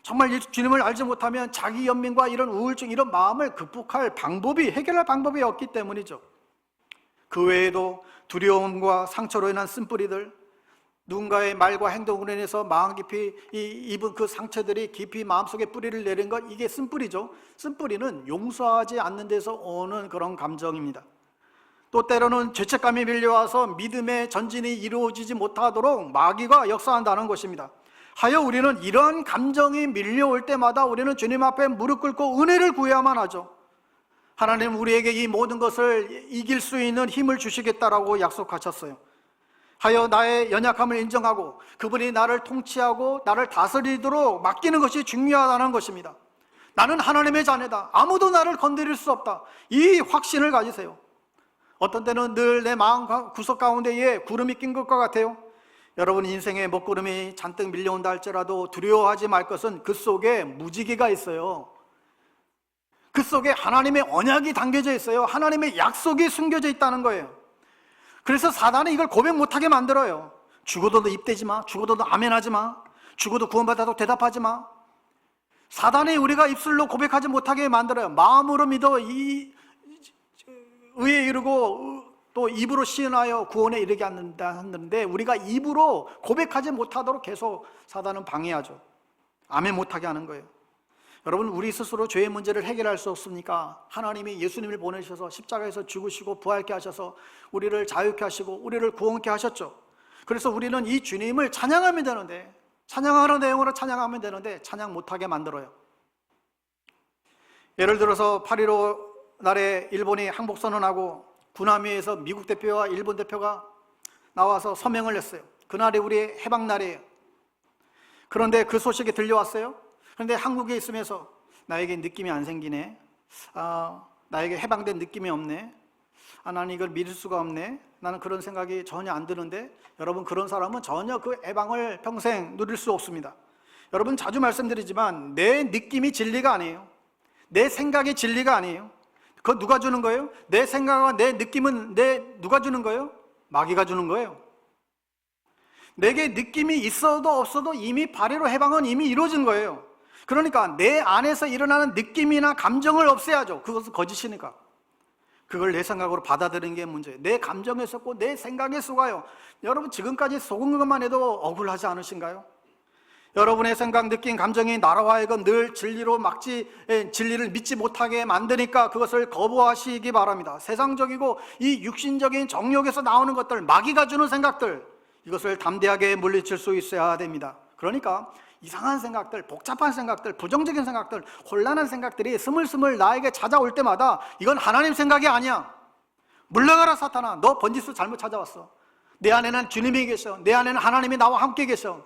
정말 주님을 알지 못하면 자기 연민과 이런 우울증, 이런 마음을 극복할 방법이, 해결할 방법이 없기 때문이죠. 그 외에도 두려움과 상처로 인한 쓴뿌리들, 누군가의 말과 행동으로 인해서 마음 깊이 입은 그 상처들이 깊이 마음속에 뿌리를 내린 것, 이게 쓴뿌리죠. 쓴뿌리는 용서하지 않는 데서 오는 그런 감정입니다. 또 때로는 죄책감이 밀려와서 믿음의 전진이 이루어지지 못하도록 마귀가 역사한다는 것입니다. 하여 우리는 이런 감정이 밀려올 때마다 우리는 주님 앞에 무릎 꿇고 은혜를 구해야만 하죠. 하나님, 우리에게 이 모든 것을 이길 수 있는 힘을 주시겠다라고 약속하셨어요. 하여 나의 연약함을 인정하고 그분이 나를 통치하고 나를 다스리도록 맡기는 것이 중요하다는 것입니다. 나는 하나님의 자녀다, 아무도 나를 건드릴 수 없다, 이 확신을 가지세요. 어떤 때는 늘 내 마음 구석 가운데에 구름이 낀 것과 같아요. 여러분, 인생에 먹구름이 잔뜩 밀려온다 할지라도 두려워하지 말 것은 그 속에 무지개가 있어요. 그 속에 하나님의 언약이 담겨져 있어요. 하나님의 약속이 숨겨져 있다는 거예요. 그래서 사단이 이걸 고백 못하게 만들어요. 죽어도 너 입대지 마, 죽어도 너 아멘하지 마, 죽어도 구원받아도 대답하지 마. 사단이 우리가 입술로 고백하지 못하게 만들어요. 마음으로 믿어 의에 이르고 또 입으로 시인하여 구원에 이르게 하는데, 우리가 입으로 고백하지 못하도록 계속 사단은 방해하죠. 아멘 못하게 하는 거예요. 여러분, 우리 스스로 죄의 문제를 해결할 수 없습니까? 하나님이 예수님을 보내셔서 십자가에서 죽으시고 부활케 하셔서 우리를 자유케 하시고 우리를 구원케 하셨죠. 그래서 우리는 이 주님을 찬양하면 되는데, 찬양하는 내용으로 찬양하면 되는데 찬양 못하게 만들어요. 예를 들어서 8.15 날에 일본이 항복선언하고 구나미에서 미국 대표와 일본 대표가 나와서 서명을 했어요. 그날이 우리의 해방날이에요. 그런데 그 소식이 들려왔어요. 그런데 한국에 있으면서 나에게 느낌이 안 생기네, 나에게 해방된 느낌이 없네, 나는 이걸 믿을 수가 없네, 나는 그런 생각이 전혀 안 드는데, 여러분, 그런 사람은 전혀 그 해방을 평생 누릴 수 없습니다. 여러분, 자주 말씀드리지만 내 느낌이 진리가 아니에요. 내 생각이 진리가 아니에요. 그거 누가 주는 거예요? 내 생각과 내 느낌은 누가 주는 거예요? 마귀가 주는 거예요. 내게 느낌이 있어도 없어도 이미 발해로 해방은 이미 이루어진 거예요. 그러니까 내 안에서 일어나는 느낌이나 감정을 없애야죠. 그것은 거짓이니까. 그걸 내 생각으로 받아들이는 게 문제예요. 내 감정에 속고 내 생각에 속아요. 여러분, 지금까지 속은 것만 해도 억울하지 않으신가요? 여러분의 생각, 느낌, 감정이 나로 하여금 늘 진리를 믿지 못하게 만드니까 그것을 거부하시기 바랍니다. 세상적이고 이 육신적인 정욕에서 나오는 것들, 마귀가 주는 생각들, 이것을 담대하게 물리칠 수 있어야 됩니다. 그러니까 이상한 생각들, 복잡한 생각들, 부정적인 생각들, 혼란한 생각들이 스물스물 나에게 찾아올 때마다 이건 하나님 생각이 아니야. 물러가라 사탄아, 너 번지수 잘못 찾아왔어. 내 안에는 주님이 계셔. 내 안에는 하나님이 나와 함께 계셔.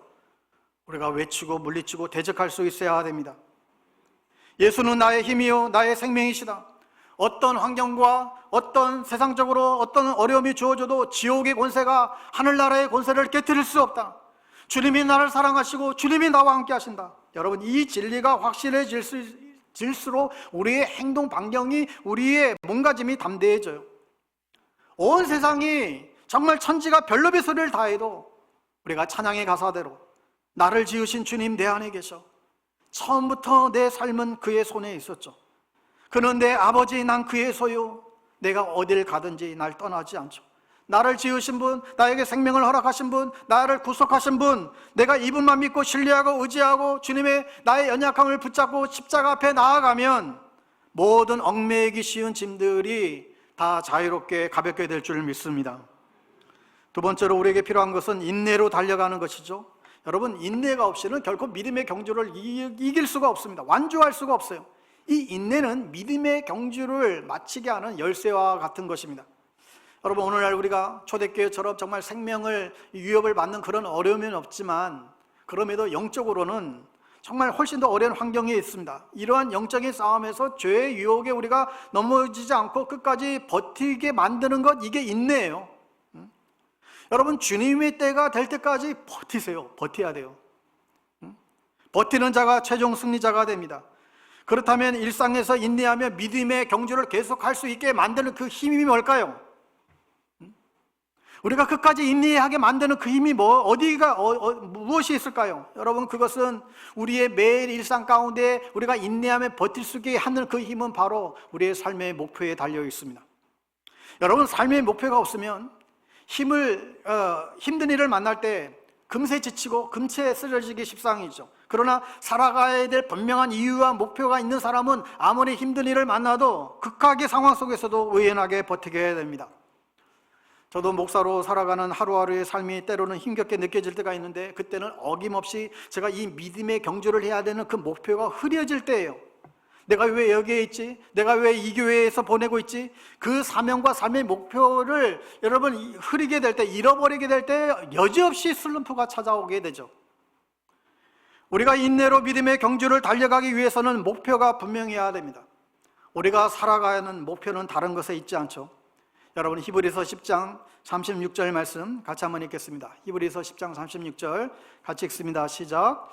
우리가 외치고 물리치고 대적할 수 있어야 됩니다. 예수는 나의 힘이요 나의 생명이시다. 어떤 환경과 어떤 세상적으로 어떤 어려움이 주어져도 지옥의 권세가 하늘나라의 권세를 깨뜨릴 수 없다. 주님이 나를 사랑하시고 주님이 나와 함께 하신다. 여러분, 이 진리가 확실해질수록 우리의 행동 반경이, 우리의 몸가짐이 담대해져요. 온 세상이 정말 천지가 별로비 소리를 다해도 우리가 찬양의 가사대로 나를 지으신 주님 내 안에 계셔. 처음부터 내 삶은 그의 손에 있었죠. 그는 내 아버지, 난 그의 소유. 내가 어딜 가든지 날 떠나지 않죠. 나를 지으신 분, 나에게 생명을 허락하신 분, 나를 구속하신 분, 내가 이분만 믿고 신뢰하고 의지하고 주님의 나의 연약함을 붙잡고 십자가 앞에 나아가면 모든 얽매이기 쉬운 짐들이 다 자유롭게 가볍게 될 줄 믿습니다. 두 번째로 우리에게 필요한 것은 인내로 달려가는 것이죠. 여러분, 인내가 없이는 결코 믿음의 경주를 이길 수가 없습니다. 완주할 수가 없어요. 이 인내는 믿음의 경주를 마치게 하는 열쇠와 같은 것입니다. 여러분, 오늘날 우리가 초대교회처럼 정말 생명을 위협을 받는 그런 어려움은 없지만, 그럼에도 영적으로는 정말 훨씬 더 어려운 환경에 있습니다. 이러한 영적인 싸움에서 죄의 유혹에 우리가 넘어지지 않고 끝까지 버티게 만드는 것, 이게 인내예요. 여러분, 주님의 때가 될 때까지 버티세요. 버텨야 돼요. 버티는 자가 최종 승리자가 됩니다. 그렇다면 일상에서 인내하며 믿음의 경주를 계속할 수 있게 만드는 그 힘이 뭘까요? 우리가 끝까지 인내하게 만드는 그 힘이 무엇이 있을까요? 여러분, 그것은 우리의 매일 일상 가운데 우리가 인내하며 버틸 수 있게 하는 그 힘은 바로 우리의 삶의 목표에 달려 있습니다. 여러분, 삶의 목표가 없으면 힘든 일을 만날 때 금세 지치고 금세 쓰러지기 십상이죠. 그러나 살아가야 될 분명한 이유와 목표가 있는 사람은 아무리 힘든 일을 만나도 극악의 상황 속에서도 의연하게 버티게 됩니다. 저도 목사로 살아가는 하루하루의 삶이 때로는 힘겹게 느껴질 때가 있는데, 그때는 어김없이 제가 이 믿음의 경주를 해야 되는 그 목표가 흐려질 때예요. 내가 왜 여기에 있지? 내가 왜 이 교회에서 보내고 있지? 그 사명과 삶의 목표를 여러분 흐리게 될 때, 잃어버리게 될 때 여지없이 슬럼프가 찾아오게 되죠. 우리가 인내로 믿음의 경주를 달려가기 위해서는 목표가 분명해야 됩니다. 우리가 살아가는 목표는 다른 것에 있지 않죠. 여러분, 히브리서 10장 36절 말씀 같이 한번 읽겠습니다. 히브리서 10장 36절 같이 읽습니다. 시작.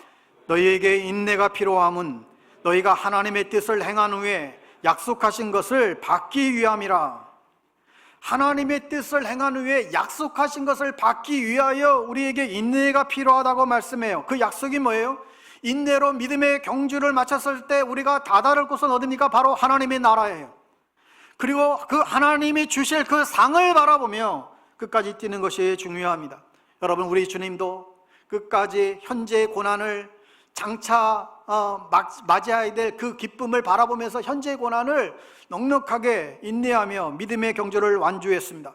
너희에게 인내가 필요함은 너희가 하나님의 뜻을 행한 후에 약속하신 것을 받기 위함이라. 하나님의 뜻을 행한 후에 약속하신 것을 받기 위하여 우리에게 인내가 필요하다고 말씀해요. 그 약속이 뭐예요? 인내로 믿음의 경주를 마쳤을 때 우리가 다다를 곳은 어딥니까? 바로 하나님의 나라예요. 그리고 그 하나님이 주실 그 상을 바라보며 끝까지 뛰는 것이 중요합니다. 여러분, 우리 주님도 끝까지 현재의 고난을 장차 맞이해야 될 그 기쁨을 바라보면서 현재의 고난을 넉넉하게 인내하며 믿음의 경주를 완주했습니다.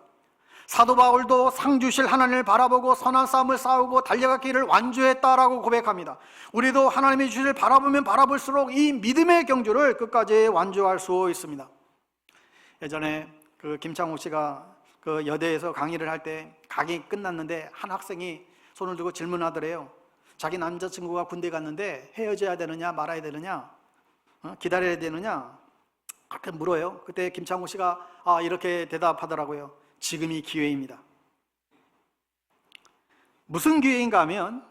사도 바울도 상 주실 하나님을 바라보고 선한 싸움을 싸우고 달려가기를 완주했다라고 고백합니다. 우리도 하나님이 주실 바라보면 바라볼수록 이 믿음의 경주를 끝까지 완주할 수 있습니다. 예전에 그 김창호 씨가 그 여대에서 강의를 할 때 강의 끝났는데 한 학생이 손을 들고 질문하더래요. 자기 남자친구가 군대 갔는데 헤어져야 되느냐 말아야 되느냐, 기다려야 되느냐, 그렇게 물어요. 그때 김창호 씨가 이렇게 대답하더라고요. 지금이 기회입니다. 무슨 기회인가 하면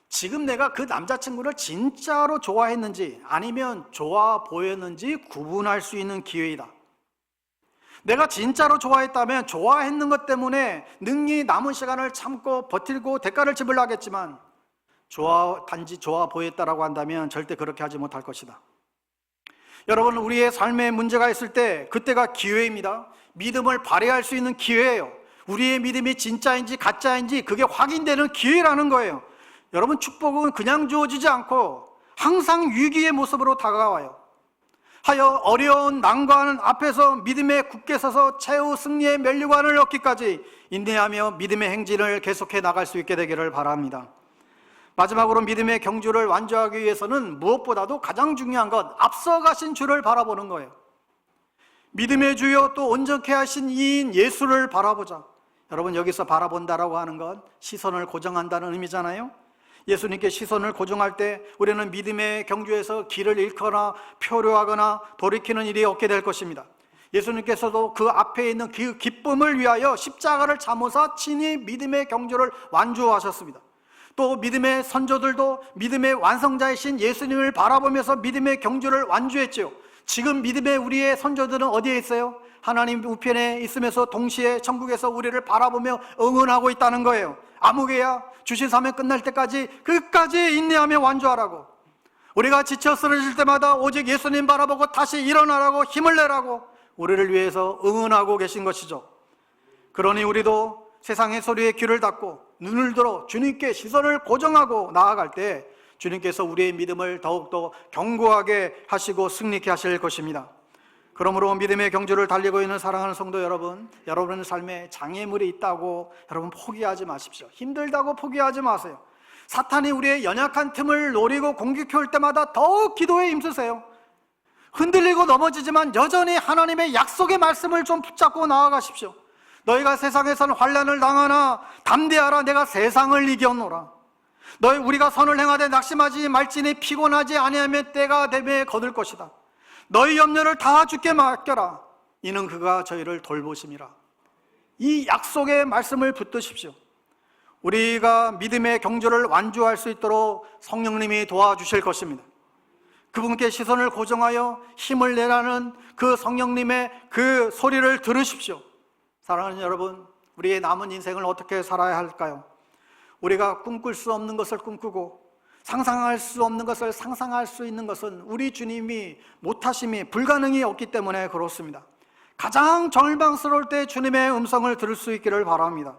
지금 내가 그 남자친구를 진짜로 좋아했는지 아니면 좋아 보였는지 구분할 수 있는 기회이다. 내가 진짜로 좋아했다면 좋아했는 것 때문에 능히 남은 시간을 참고 버티고 대가를 지불 하겠지만, 단지 좋아 보였다라고 한다면 절대 그렇게 하지 못할 것이다. 여러분, 우리의 삶에 문제가 있을 때 그때가 기회입니다. 믿음을 발휘할 수 있는 기회예요. 우리의 믿음이 진짜인지 가짜인지 그게 확인되는 기회라는 거예요. 여러분, 축복은 그냥 주어지지 않고 항상 위기의 모습으로 다가와요. 하여 어려운 난관 앞에서 믿음에 굳게 서서 최후 승리의 면류관을 얻기까지 인내하며 믿음의 행진을 계속해 나갈 수 있게 되기를 바랍니다. 마지막으로 믿음의 경주를 완주하기 위해서는 무엇보다도 가장 중요한 건 앞서가신 주를 바라보는 거예요. 믿음의 주요 또 온전케 하신 이인 예수를 바라보자. 여러분, 여기서 바라본다라고 하는 건 시선을 고정한다는 의미잖아요. 예수님께 시선을 고정할 때 우리는 믿음의 경주에서 길을 잃거나 표류하거나 돌이키는 일이 없게 될 것입니다. 예수님께서도 그 앞에 있는 그 기쁨을 위하여 십자가를 참으사 친히 믿음의 경주를 완주하셨습니다. 또 믿음의 선조들도 믿음의 완성자이신 예수님을 바라보면서 믿음의 경주를 완주했죠. 지금 믿음의 우리의 선조들은 어디에 있어요? 하나님 우편에 있으면서 동시에 천국에서 우리를 바라보며 응원하고 있다는 거예요. 아무개야 주신 사명 끝날 때까지 끝까지 인내하며 완주하라고. 우리가 지쳐 쓰러질 때마다 오직 예수님 바라보고 다시 일어나라고 힘을 내라고 우리를 위해서 응원하고 계신 것이죠. 그러니 우리도 세상의 소리에 귀를 닫고 눈을 들어 주님께 시선을 고정하고 나아갈 때 주님께서 우리의 믿음을 더욱더 견고하게 하시고 승리케 하실 것입니다. 그러므로 믿음의 경주를 달리고 있는 사랑하는 성도 여러분, 여러분의 삶에 장애물이 있다고 여러분 포기하지 마십시오. 힘들다고 포기하지 마세요. 사탄이 우리의 연약한 틈을 노리고 공격해 올 때마다 더욱 기도에 힘쓰세요. 흔들리고 넘어지지만 여전히 하나님의 약속의 말씀을 좀 붙잡고 나아가십시오. 너희가 세상에서는 환난을 당하나 담대하라, 내가 세상을 이겼노라. 너희 우리가 선을 행하되 낙심하지 말지니 피곤하지 아니하면 때가 되매 거둘 것이다. 너희 염려를 다 주께 맡겨라. 이는 그가 저희를 돌보심이라. 이 약속의 말씀을 붙드십시오. 우리가 믿음의 경주를 완주할 수 있도록 성령님이 도와주실 것입니다. 그분께 시선을 고정하여 힘을 내라는 그 성령님의 그 소리를 들으십시오. 사랑하는 여러분, 우리의 남은 인생을 어떻게 살아야 할까요? 우리가 꿈꿀 수 없는 것을 꿈꾸고 상상할 수 없는 것을 상상할 수 있는 것은 우리 주님이 못하심이 불가능이 없기 때문에 그렇습니다. 가장 절망스러울 때 주님의 음성을 들을 수 있기를 바랍니다.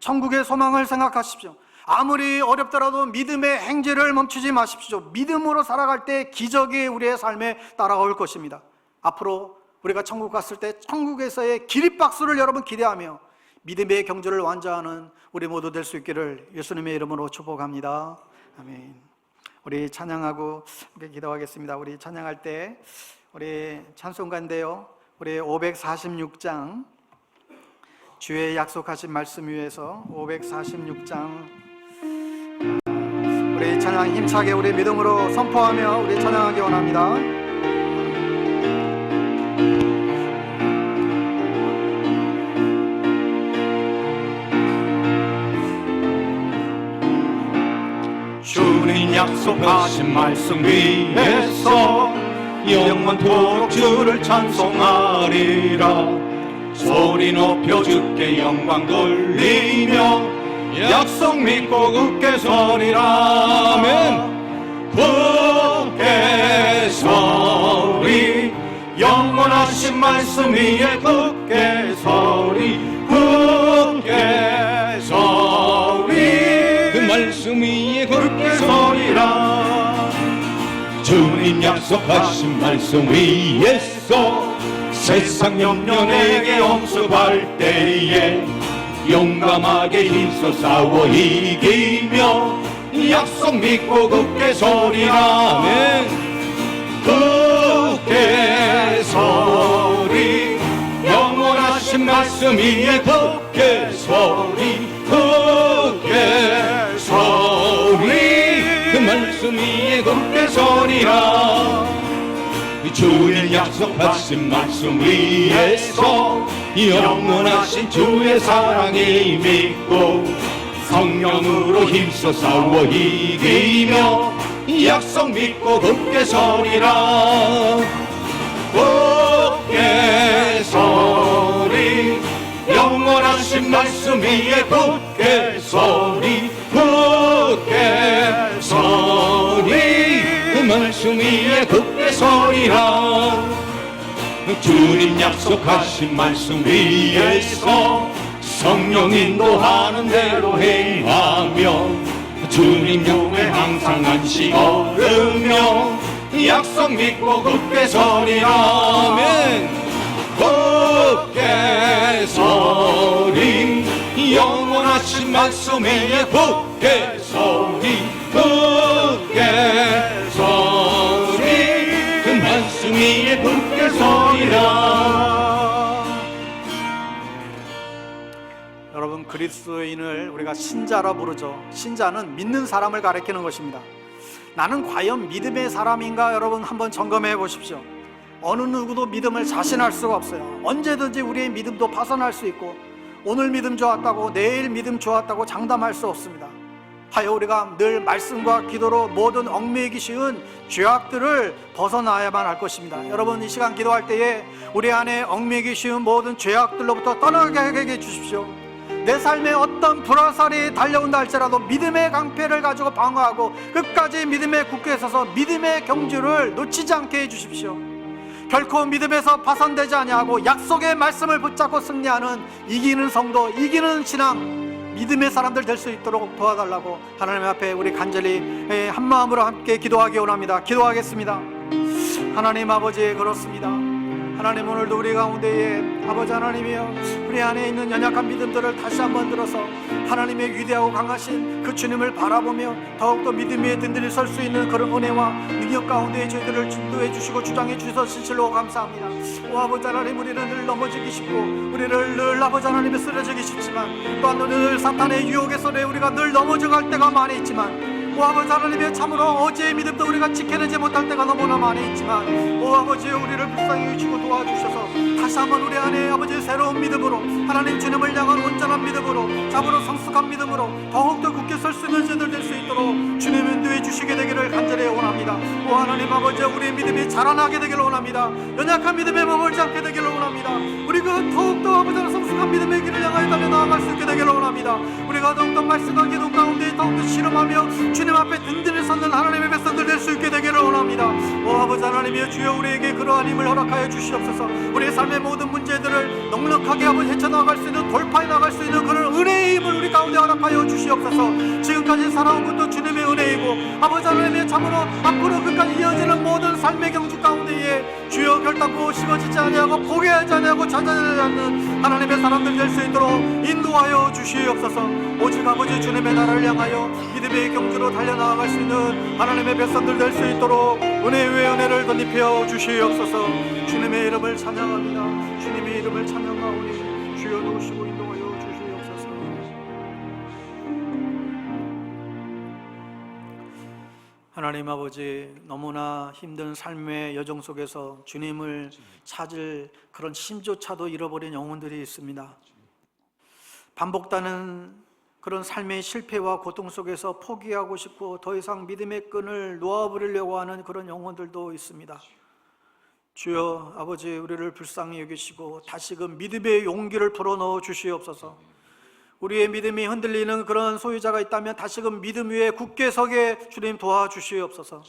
천국의 소망을 생각하십시오. 아무리 어렵더라도 믿음의 행진을 멈추지 마십시오. 믿음으로 살아갈 때 기적이 우리의 삶에 따라올 것입니다. 앞으로 우리가 천국 갔을 때 천국에서의 기립박수를 여러분 기대하며 믿음의 경주를 완주하는 우리 모두 될 수 있기를 예수님의 이름으로 축복합니다. 아멘. 우리 찬양하고 함께 기도하겠습니다. 우리 찬양할 때 우리 찬송가인데요, 우리 546장 주의 약속하신 말씀 위에서 546장 우리 찬양 힘차게 우리 믿음으로 선포하며 우리 찬양하기 원합니다. 주님 약속하신 말씀 위에서 영원토록 주를 찬송하리라. 소리 높여 주께 영광 돌리며 약속 믿고 굳게 서리라. 아멘. 굳게 서리, 영원하신 말씀 위에 굳게 서리, 굳게 서리, 그 말씀 위에 굳게 서리라. 주님 약속하신 말씀 위에서 세상 염려 내게 엄습할 때에 용감하게 힘써 싸워 이기며 약속 믿고 굳게 서리라. 아멘. 굳게 서리, 영원하신 말씀 위에 굳게 서리, 굳게 서리, 그 말씀 위에 굳게 서리라. 주의 약속하신 말씀 위에서 영원하신 주의 사랑이 믿고 성령으로 힘써 싸워 이기며 약속 믿고 굳게 서리라. 굳게 서리, 영원하신 말씀 위에 굳게 서리, 굳게 서리, 그 말씀 위에 굳게 서리라. 주님 약속하신 말씀 위에서 성령 인도하는 대로 행하며 주님 용에 항상 안식 얻으며 약속 믿고 굳게 서리라. 아멘. 굳게 서리, 영원하신 말씀 위에 굳게 서리, 굳게 서리, 그 말씀 위에 굳게 서리라. 여러분, 그리스도인을 우리가 신자라 부르죠. 신자는 믿는 사람을 가리키는 것입니다. 나는 과연 믿음의 사람인가? 여러분 한번 점검해 보십시오. 어느 누구도 믿음을 자신할 수가 없어요. 언제든지 우리의 믿음도 파손할 수 있고 오늘 믿음 좋았다고 내일 믿음 좋았다고 장담할 수 없습니다. 하여 우리가 늘 말씀과 기도로 모든 얽매이기 쉬운 죄악들을 벗어나야만 할 것입니다. 여러분, 이 시간 기도할 때에 우리 안에 얽매이기 쉬운 모든 죄악들로부터 떠나게 해 주십시오. 내 삶에 어떤 불화살이 달려온다 할지라도 믿음의 강패를 가지고 방어하고 끝까지 믿음에 굳게 서서 믿음의 경주를 놓치지 않게 해 주십시오. 결코 믿음에서 파손되지 아니하고 약속의 말씀을 붙잡고 승리하는 이기는 성도, 이기는 신앙, 믿음의 사람들 될 수 있도록 도와달라고 하나님 앞에 우리 간절히 한 마음으로 함께 기도하기 원합니다. 기도하겠습니다. 하나님 아버지, 그렇습니다. 하나님, 오늘도 우리 가운데에 아버지 하나님이여 우리 안에 있는 연약한 믿음들을 다시 한번 들어서 하나님의 위대하고 강하신 그 주님을 바라보며 더욱더 믿음 위에 든든히 설 수 있는 그런 은혜와 능력 가운데 저희들을 인도해 주시고 주장해 주셔서 진실로 감사합니다. 오 아버지 하나님, 우리는 늘 넘어지기 쉽고 우리를 늘 아버지 하나님에 쓰러지기 쉽지만 또한 늘 사탄의 유혹의 손에 우리가 늘 넘어져갈 때가 많이 있지만 오 아버지 하나님의 참으로 어제의 믿음도 우리가 지켜내지 못할 때가 너무나 많이 있지만 오 아버지, 우리를 불쌍히 여기시고 도와주셔서 다시 한번 우리 안에 아버지 새로운 믿음으로 하나님 주님을 향한 온전한 믿음으로 참으로 성숙한 믿음으로 더욱더 굳게 설 수 있는 저들 될 수 있도록 주님 인도해 주시게 되기를 간절히 원합니다. 오 하나님 아버지, 우리의 믿음이 자라나게 되기를 원합니다. 연약한 믿음에 머물지 않게 되기를 원합니다. 우리가 더욱더 아버지 성숙한 믿음의 길을 향하여 달려 나아갈 수 있게 되기를 원합니다. 우리가 더욱더 말씀과 기도 가운데 더욱더 실험하며 주님 앞에 든든히 섰는 하나님의 백성들 될 수 있게 되기를 원합니다. 오 아버지 하나님이여 주여, 우리에게 그러한 힘을 허락하여 주시옵소서. 우리의 삶의 모든 문제들을 넉넉하게 아버지 헤쳐나갈 수 있는, 돌파해 나갈 수 있는 그런 은혜의 힘을 우리 가운데 허락하여 주시옵소서. 지금까지 살아온 것도 주님의 은혜이고 아버지 하나님의 참으로 앞으로 끝까지 이어지는 모든 삶의 경주 가운데에 주여 결단코 식어지지 아니하고 포기하지 아니하고 좌절하지 않는 하나님의 사람들 될 수 있도록 인도하여 주시옵소서. 오직 아버지 주님의 나라를 향하여 믿음의 경주로 달려나아갈 수 있는 하나님의 백성들 될 수 있도록 은혜 위에 은혜를 덧입혀 주시옵소서. 주님의 이름을 찬양합니다. 주님의 이름을 찬양하오니 주여 도우시고 인도하여 주시옵소서. 하나님 아버지, 너무나 힘든 삶의 여정 속에서 주님을 찾을 그런 힘조차도 잃어버린 영혼들이 있습니다. 반복되는 그런 삶의 실패와 고통 속에서 포기하고 싶고 더 이상 믿음의 끈을 놓아버리려고 하는 그런 영혼들도 있습니다. 주여 아버지, 우리를 불쌍히 여기시고 다시금 믿음의 용기를 불어넣어 주시옵소서. 우리의 믿음이 흔들리는 그런 소유자가 있다면 다시금 믿음 위에 굳게 서게 주님 도와주시옵소서.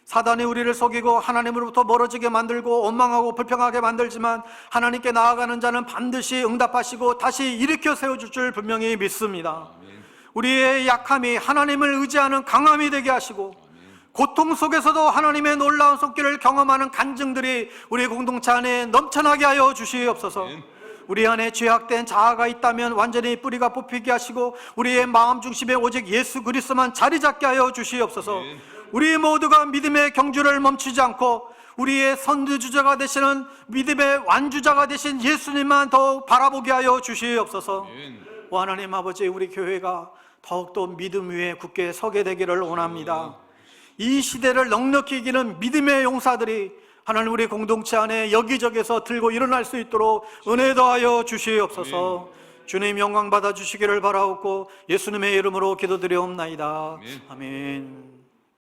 사단이 우리를 속이고 하나님으로부터 멀어지게 만들고 원망하고 불평하게 만들지만 하나님께 나아가는 자는 반드시 응답하시고 다시 일으켜 세워줄 줄 분명히 믿습니다. 우리의 약함이 하나님을 의지하는 강함이 되게 하시고 고통 속에서도 하나님의 놀라운 손길을 경험하는 간증들이 우리 공동체 안에 넘쳐나게 하여 주시옵소서. 우리 안에 죄악된 자아가 있다면 완전히 뿌리가 뽑히게 하시고 우리의 마음 중심에 오직 예수 그리스도만 자리 잡게 하여 주시옵소서. 우리 모두가 믿음의 경주를 멈추지 않고 우리의 선두주자가 되시는 믿음의 완주자가 되신 예수님만 더욱 바라보게 하여 주시옵소서. 오 하나님 아버지, 우리 교회가 더욱더 믿음 위에 굳게 서게 되기를 원합니다. 이 시대를 넉넉히 이기는 믿음의 용사들이 하나님 우리 공동체 안에 여기저기서 들고 일어날 수 있도록 은혜 더하여 주시옵소서. 주님 영광 받아 주시기를 바라옵고 예수님의 이름으로 기도드리옵나이다. 아멘.